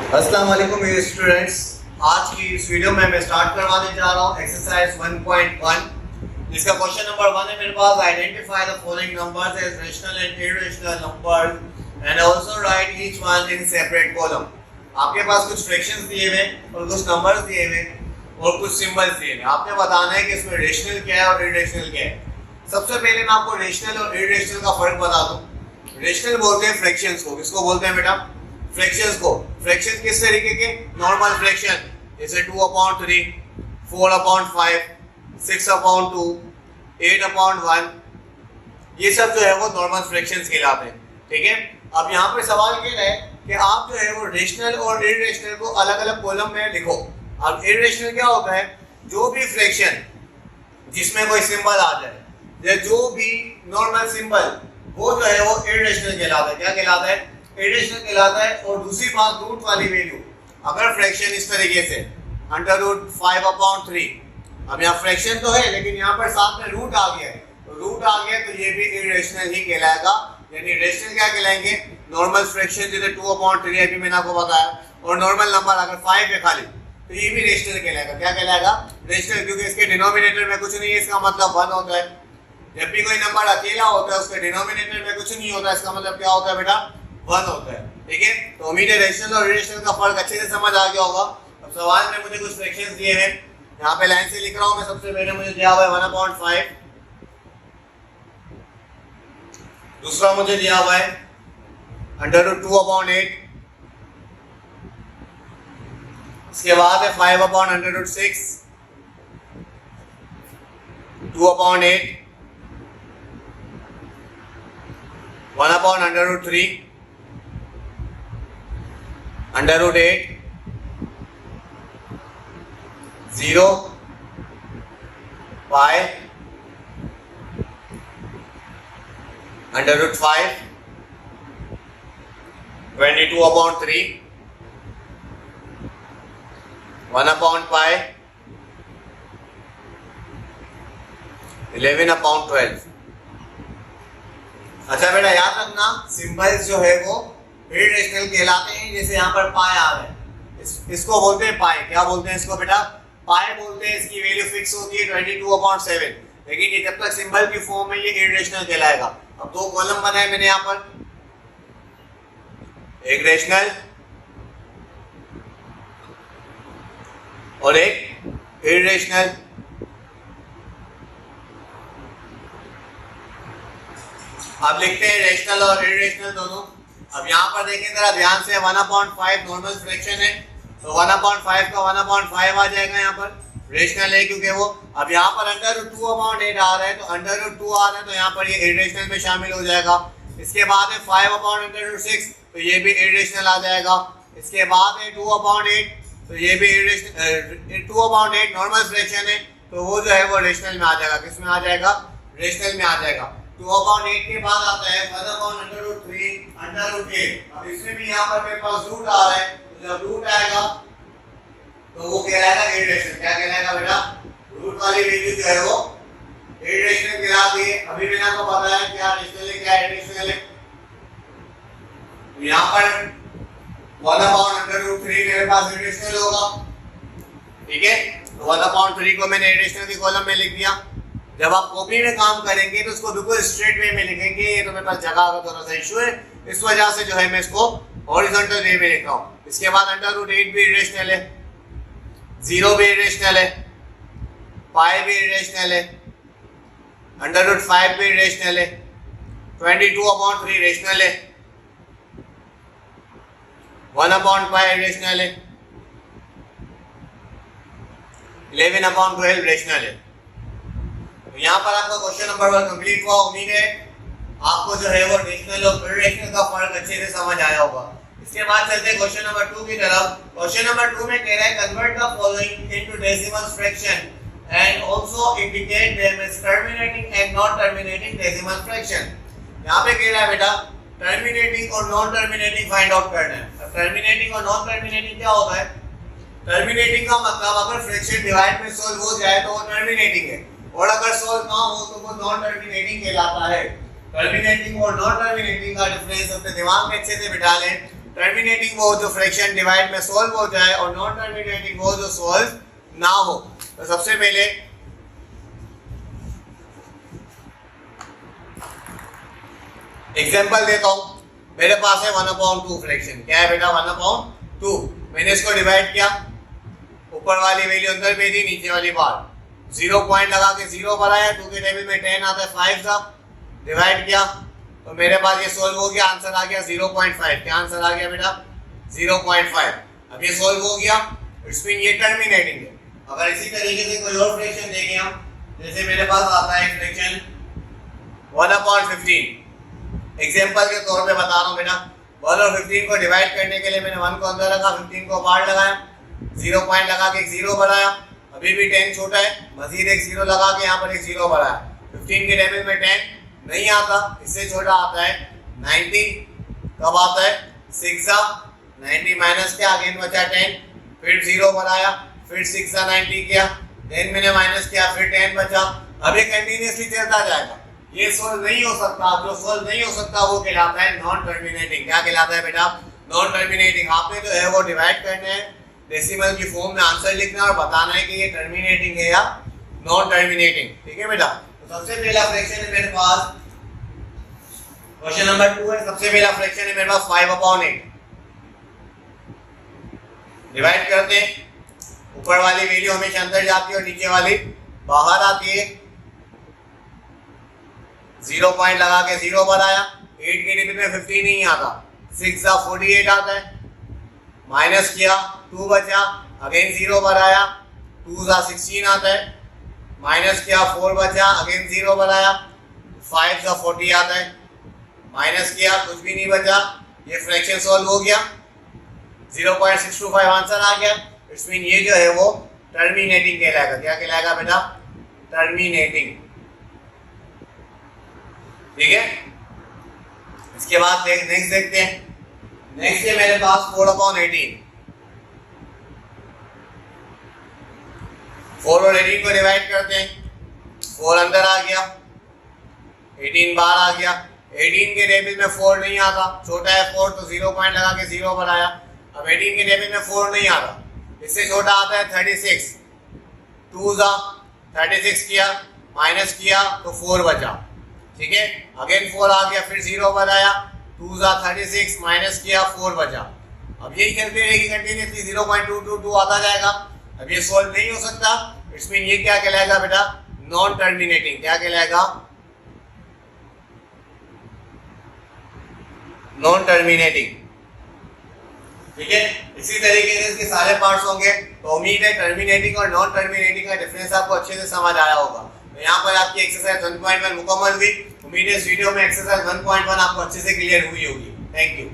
अस्सलाम वालेकुम मेरे स्टूडेंट्स। आज की इस वीडियो में मैं स्टार्ट करवाने जा रहा हूँ एक्सरसाइज 1.1 जिसका क्वेश्चन नंबर 1 है मेरे पास। Identify the following numbers as rational and irrational numbers and also write each one in separate column. आपके पास कुछ फ्रैक्शंस दिए हुए और कुछ नंबर्स दिए हुए और कुछ सिंबल्स दिए हुए। आपने बताना है कि इसमें रेशनल क्या है और इरेशनल क्या है। सबसे पहले मैं आपको रेशनल और इरेशनल का फर्क बता दूं। रेशनल बोलते हैं फ्रैक्शंस को। किसको बोलते हैं बेटा? फ्रैक्शंस को। फ्रैक्शन किस तरीके के? नॉर्मल फ्रैक्शन, जैसे 2/3, 4/5, 6/2, 8/1, ये सब जो है वो नॉर्मल फ्रैक्शंस कहलाते हैं। ठीक है। अब यहाँ पे सवाल ये है कि आप जो है वो रेशनल और इरेशनल को अलग अलग कॉलम में लिखो। अब इरेशनल क्या होता है? जो भी फ्रैक्शन जिसमें कोई सिंबल आ जाए या जो भी नॉर्मल सिंबल, वो जो है वो इरेशनल कहलाता है। क्या कहलाता है? इरेशनल कहलाता है। और दूसरी बात, रूट वाली वैल्यू, अगर फ्रैक्शन इस तरीके से √5/3, अब यहाँ फ्रैक्शन तो है लेकिन यहाँ पर साथ में रूट आ गया है, तो रूट आ गया तो ये भी इरेशनल ही कहलाएगा। यानी रेशनल क्या कहलाएंगे? नॉर्मल फ्रैक्शन जैसे 2/3 अभी मैंने आपको बताया, और नॉर्मल नंबर अगर 5 है खाली तो ये भी रेशनल कहलाएगा। क्या कहलाएगा? रेशनल, क्योंकि इसके डिनोमिनेटर में कुछ नहीं है, इसका मतलब 1 होता है। जब भी कोई नंबर अकेला होता है उसके डिनोमिनेटर में कुछ नहीं होता, इसका मतलब क्या होता है बेटा? 1 होता है। ठीक है। तो उम्मीद है रेशनल और इरेशनल का फर्क अच्छे से समझ आ गया होगा। अब सवाल में मुझे कुछ फ्रैक्शंस दिए हैं, यहाँ पे लाइन से लिख रहा हूँ मैं। सबसे पहले मुझे दिया हुआ है 1/5, दूसरा मुझे दिया हुआ है √2/8, इसके बाद है 5/√6, 2/8, 1/√3, √8, 0, pi, √5, 22/3, 1/pi, 11/12। अच्छा बेटा याद रखना, सिंबल्स जो है वो इरेशनल कहलाते हैं। जैसे यहाँ पर पाई आ रहा है, इसको बोलते हैं पाई। क्या बोलते हैं इसको बेटा? पाई बोलते हैं। इसकी वैल्यू फिक्स होती है 22/7, लेकिन ये जब तक सिंबल की फॉर्म में ये इरेशनल कहलाएगा। अब दो कॉलम बनाए मैंने यहाँ पर, एक रेशनल और एक इरेशनल। अब लिखते हैं रेशनल और इरेशनल दोनों। अब यहाँ पर देखें जरा ध्यान से, 1/5 नॉर्मल फ्रैक्शन है, तो 1/5 का 1/5 आ जाएगा यहाँ पर। रेशनल है क्योंकि वो। अब यहाँ पर √2/8 आ रहा है, तो √2 आ रहा है तो यहाँ पर ये इरेशनल में शामिल हो जाएगा। इसके बाद है 5/√6, तो ये भी इरेशनल आ जाएगा। इसके बाद है 2/8, तो ये भी इरेशनल। 2/8 नॉर्मल फ्रैक्शन है, तो वो जो है वो रेशनल में आ जाएगा। किस में आ जाएगा? रेशनल में आ जाएगा। 2/8 के बाद आता है 1/√3, √8। अब इसमें भी यहाँ पर मेरे पास रूट आ रहा है, तो जब रूट आएगा तो वो कहलाएगा इरेशनल। क्या कहलाएगा बेटा? रूट वाली वैल्यू जो है वो इरेशनल कहलाती है। अभी मैंने आपको बताया क्या रेशनल है क्या इरेशनल है। यहाँ पर 1/√3 मेरे पास इरेशनल होगा। ठीक है, तो 1/3 को मैंने इरेशनल की कॉलम में लिख दिया। जब आप कॉपी में काम करेंगे तो उसको बिल्कुल स्ट्रेट वे में लिखेंगे। ये तो मेरे पास जगह का थोड़ा सा इशू है, इस वजह से जो है मैं इसको हॉरिजॉन्टल वे में लिख रहा हूँ। इसके बाद √8 भी इरेशनल है, 0 भी इरेशनल है, पाई भी इरेशनल है, √5 भी इरेशनल है, 22/3 रेशनल है, 1/5 इरेशनल है, 11/12 रेशनल है। तो यहाँ पर आपका क्वेश्चन नंबर 1 कंप्लीट हुआ। उम्मीद है आपको जो है वो रेशनल और इरेशनल का फर्क अच्छे से समझ आया होगा। इसके बाद चलते हैं क्वेश्चन नंबर 2 की तरफ। क्वेश्चन नंबर 2 में कह रहा है convert the following into decimal fraction and also indicate them as terminating and non terminating decimal fraction. यहाँ पे कह रहा है बेटा टर्मिनेटिंग और नॉन टर्मिनेटिंग फाइंड आउट करना है। अब टर्मिनेटिंग और नॉन टर्मिनेटिंग क्या होता है? टर्मिनेटिंग का मतलब अगर फ्रैक्शन डिवाइड में सॉल्व हो जाए तो वो टर्मिनेटिंग है, और अगर सॉल्व ना हो तो वो नॉन टर्मिनेटिंग कहलाता है। टर्मिनेटिंग और नॉन टर्मिनेटिंग का डिफरेंस अपने दिमाग में अच्छे से बिठा लें। टर्मिनेटिंग वो जो फ्रैक्शन डिवाइड में सोल्व हो जाए और नॉन टर्मिनेटिंग वो जो सोल्व ना हो। तो सबसे पहले एग्जांपल देता हूं। मेरे पास है 1/2 फ्रैक्शन। क्या है बेटा? 1/2। मैंने इसको डिवाइड किया, ऊपर वाली वैल्यू अंदर भेजी, नीचे वाली बाहर। 0 पॉइंट लगा के 0 बनाया। 2 के टेबल में 10 आता है 5 का, डिवाइड किया तो मेरे पास ये सोल्व हो गया। आंसर आ गया 0.5। क्या आंसर आ गया बेटा? 0.5। अब ये सोल्व हो गया, इट्स मीन ये टर्मिनेटिंग है। अगर इसी तरीके से कोई और फ्रैक्शन देखें हम, जैसे मेरे पास आता है फ्रैक्शन 1/15। एग्जांपल के तौर पे बता रहा हूं बेटा। 1 और 15 को डिवाइड करने के लिए मैंने 1 को अंदर रखा, 15 को बाहर लगाया, 0 पॉइंट लगा के एक 0 बनाया। अभी भी 10 छोटा है, मजीद एक 0 लगा के यहाँ पर एक 0 बनाया। 15 के टेबल में 10 नहीं आता, इससे छोटा आता है 90। कब आता है? 6 90 माइनस किया, अगेन बचा 10, फिर 0 बनाया, फिर 6 90 किया, 10 मैंने माइनस किया, फिर 10 बचा। अब ये कंटिन्यूअसली चलता जाएगा। ये सोल्व नहीं हो सकता। जो सोल्व नहीं हो सकता वो कहलाता है नॉन टर्मिनेटिंग। क्या कहलाता है बेटा? Non terminating. आपने जो है वो डिवाइड करना है, डेसिमल की फॉर्म में आंसर लिखना और बताना है कि ये टर्मिनेटिंग है या नॉन टर्मिनेटिंग। ठीक है बेटा? तो सबसे पहला फ्रैक्शन है मेरे पास, क्वेश्चन नंबर 2 है। सबसे पहला फ्रैक्शन है मेरे पास 5/8। डिवाइड करते हैं, ऊपर वाली वैल्यू हमेशा अंदर जाती है और नीचे वाली बाहर आती है। 0 पॉइंट लगा के 0 बनाया। 8 के टेबल में 50 नहीं आता, 6 48 आता है। माइनस किया, 2 बचा, अगेन 0 बनाया, 2 16 आता है। माइनस किया, 4 बचा, अगेन 0 बनाया, 5 40 आता है। माइनस किया, कुछ भी नहीं बचा, ये फ्रैक्शन सॉल्व हो गया। 0.625 आंसर आ गया। इट्स मीन ये जो है वो टर्मिनेटिंग कहलाएगा। क्या कहलाएगा बेटा? टर्मिनेटिंग। ठीक है? इसके बाद नेक्स्ट देखते हैं। नेक्स्ट है मेरे पास 4/18। 4 और 18 को डिवाइड करते हैं। 4 अंदर आ गया, 18 बाहर आ गया। 18 के टेबल में 4 नहीं आता, छोटा है 4, तो 0 पॉइंट लगा के 0 बनाया। अब 18 के टेबल में 4 नहीं आता, इससे छोटा आता है 36। 2 36 किया, माइनस किया तो 4 बचा। ठीक है? अगेन 4 आ गया, फिर 0 बनाया, 2 36, माइनस किया, 4 बचा। अब यही चलते रहेगी कंटिन्यूअसली, 0.222 आता जाएगा। अब ये सोल्व नहीं हो सकता। इट्स मीन ये क्या कहलाएगा बेटा? Non terminating. क्या कहलाएगा? Non terminating. ठीक है? इसी तरीके से इसके सारे पार्ट्स होंगे। तो उम्मीद है टर्मिनेटिंग और नॉन टर्मिनेटिंग का डिफरेंस आपको अच्छे से समझ आया होगा। तो यहाँ पर आपकी एक्सरसाइज 1.1 मुकम्मल हुई। उम्मीद है इस वीडियो में एक्सरसाइज 1.1 आपको अच्छे से क्लियर हुई होगी। Thank you.